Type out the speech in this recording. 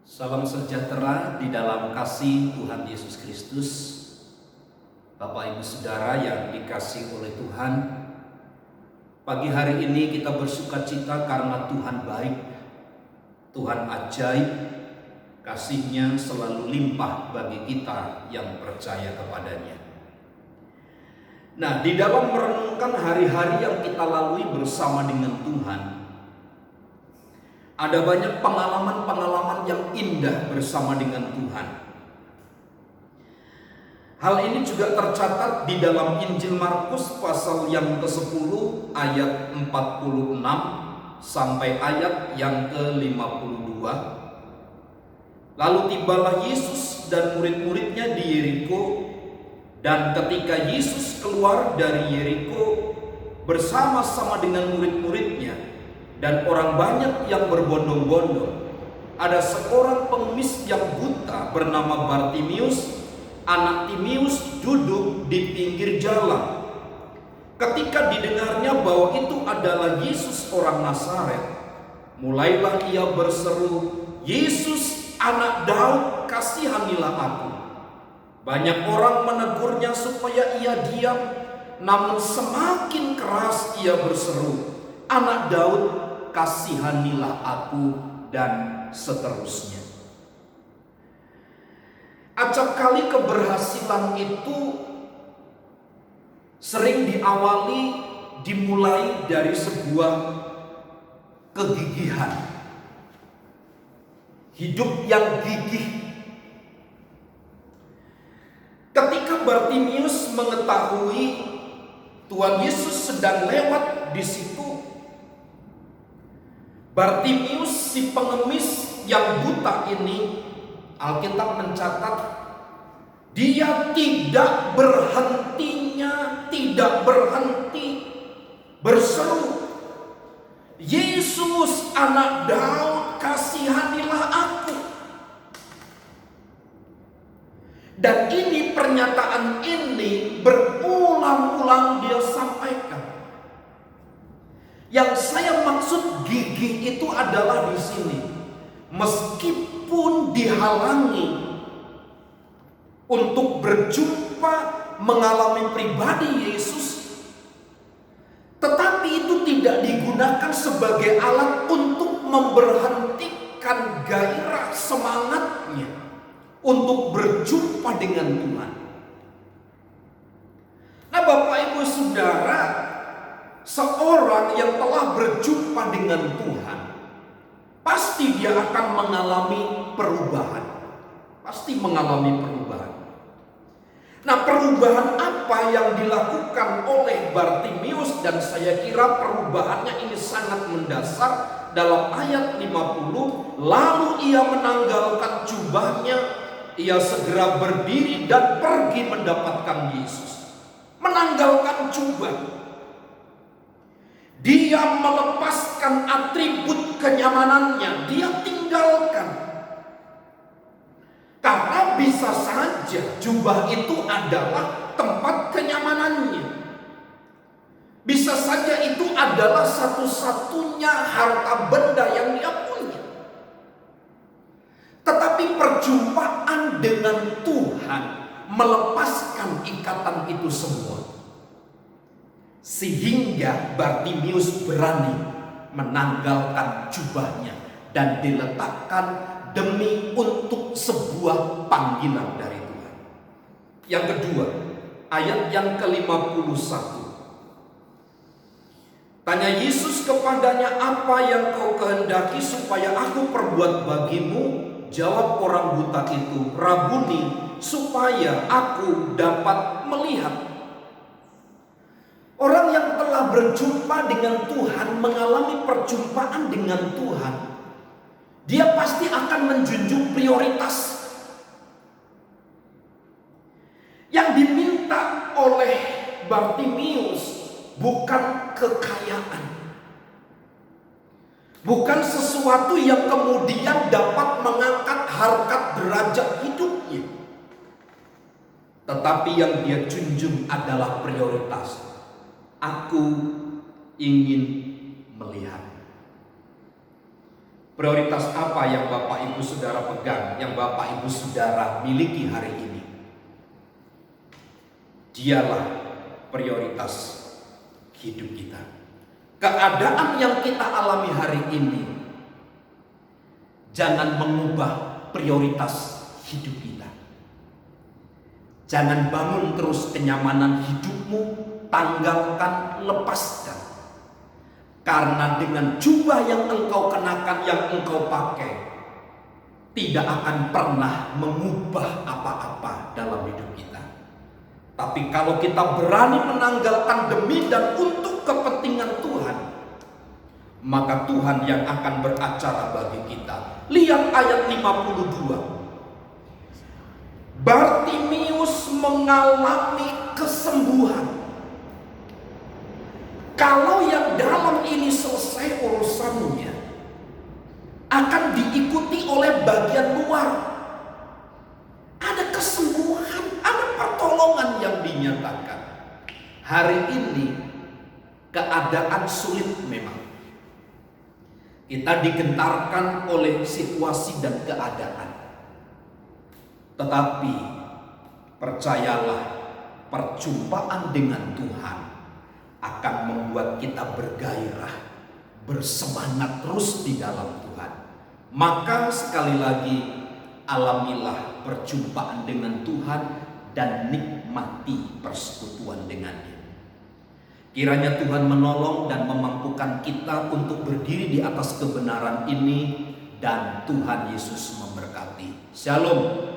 Salam sejahtera di dalam kasih Tuhan Yesus Kristus. Bapak Ibu Saudara yang dikasihi oleh Tuhan, pagi hari ini kita bersukacita karena Tuhan baik, Tuhan ajaib, kasih-Nya selalu limpah bagi kita yang percaya kepadanya. Nah, di dalam merenungkan hari-hari yang kita lalui bersama dengan Tuhan, ada banyak pengalaman-pengalaman yang indah bersama dengan Tuhan. Hal ini juga tercatat di dalam Injil Markus pasal yang ke-10 ayat 46 sampai ayat yang ke-52. Lalu tibalah Yesus dan murid-muridnya di Yeriko, dan ketika Yesus keluar dari Yeriko bersama-sama dengan murid-muridnya dan orang banyak yang berbondong-bondong, ada seorang pengemis yang buta bernama Bartimius, anak Timius, duduk di pinggir jalan. Ketika didengarnya bahwa itu adalah Yesus orang Nazaret, mulailah ia berseru, "Yesus, anak Daud, kasihanilah aku." Banyak orang menegurnya supaya ia diam, namun semakin keras ia berseru, "Anak Daud, kasihanilah aku," dan seterusnya. Acap kali keberhasilan itu sering dimulai dari sebuah kegigihan, hidup yang gigih. Ketika Bartimius mengetahui Tuhan Yesus sedang lewat di situ, Bartimius, si pengemis yang buta ini, Alkitab mencatat, dia tidak berhenti berseru, "Yesus, anak Daud, kasihanilah aku." Dan ini pernyataan ini berulang-ulang dia sampaikan. Yang saya maksud gigih itu adalah di sini, meskipun dihalangi untuk berjumpa mengalami pribadi Yesus, tetapi itu tidak digunakan sebagai alat untuk memberhentikan gairah semangatnya untuk berjumpa dengan Tuhan. Nah, Bapak Ibu Saudara, seorang yang telah berjumpa dengan Tuhan, pasti dia akan mengalami perubahan. Pasti mengalami perubahan. Nah, perubahan apa yang dilakukan oleh Bartimius, dan saya kira perubahannya ini sangat mendasar dalam ayat 50. Lalu ia menanggalkan jubahnya, ia segera berdiri dan pergi mendapatkan Yesus. Menanggalkan jubah. Dia melepaskan atribut kenyamanannya, dia tinggalkan. Karena bisa saja jubah itu adalah tempat kenyamanannya. Bisa saja itu adalah satu-satunya harta benda yang dia punya. Tetapi perjumpaan dengan Tuhan melepaskan ikatan itu semua. Sehingga Bartimius berani menanggalkan jubahnya dan diletakkan demi untuk sebuah panggilan dari Tuhan. Yang kedua, ayat yang ke-51. Tanya Yesus kepadanya, "Apa yang kau kehendaki supaya aku perbuat bagimu?" Jawab orang buta itu, "Rabuni, supaya aku dapat melihat." Orang yang telah berjumpa dengan Tuhan, mengalami perjumpaan dengan Tuhan, dia pasti akan menjunjung prioritas. Yang diminta oleh Bartimius bukan kekayaan, bukan sesuatu yang kemudian dapat mengangkat harkat derajat hidupnya, tetapi yang dia junjung adalah prioritas. Aku ingin melihat. Prioritas apa yang Bapak Ibu Saudara pegang, yang Bapak Ibu Saudara miliki hari ini? Dialah prioritas hidup kita. Keadaan yang kita alami hari ini jangan mengubah prioritas hidup kita. Jangan bangun terus kenyamanan hidupmu, tanggalkan, lepaskan. Karena dengan jubah yang engkau kenakan, yang engkau pakai, tidak akan pernah mengubah apa-apa dalam hidup kita. Tapi kalau kita berani menanggalkan demi dan untuk kepentingan Tuhan, maka Tuhan yang akan beracara bagi kita. Lihat ayat 52. Bartimius mengalami kesembuhan. Kalau yang dalam ini selesai urusannya, akan diikuti oleh bagian luar. Ada kesembuhan, ada pertolongan yang dinyatakan. Hari ini keadaan sulit memang. Kita digentarkan oleh situasi dan keadaan. Tetapi percayalah, perjumpaan dengan Tuhan akan membuat kita bergairah, bersemangat terus di dalam Tuhan. Maka sekali lagi, alamilah perjumpaan dengan Tuhan dan nikmati persekutuan dengannya. Kiranya Tuhan menolong dan memampukan kita untuk berdiri di atas kebenaran ini, dan Tuhan Yesus memberkati. Shalom.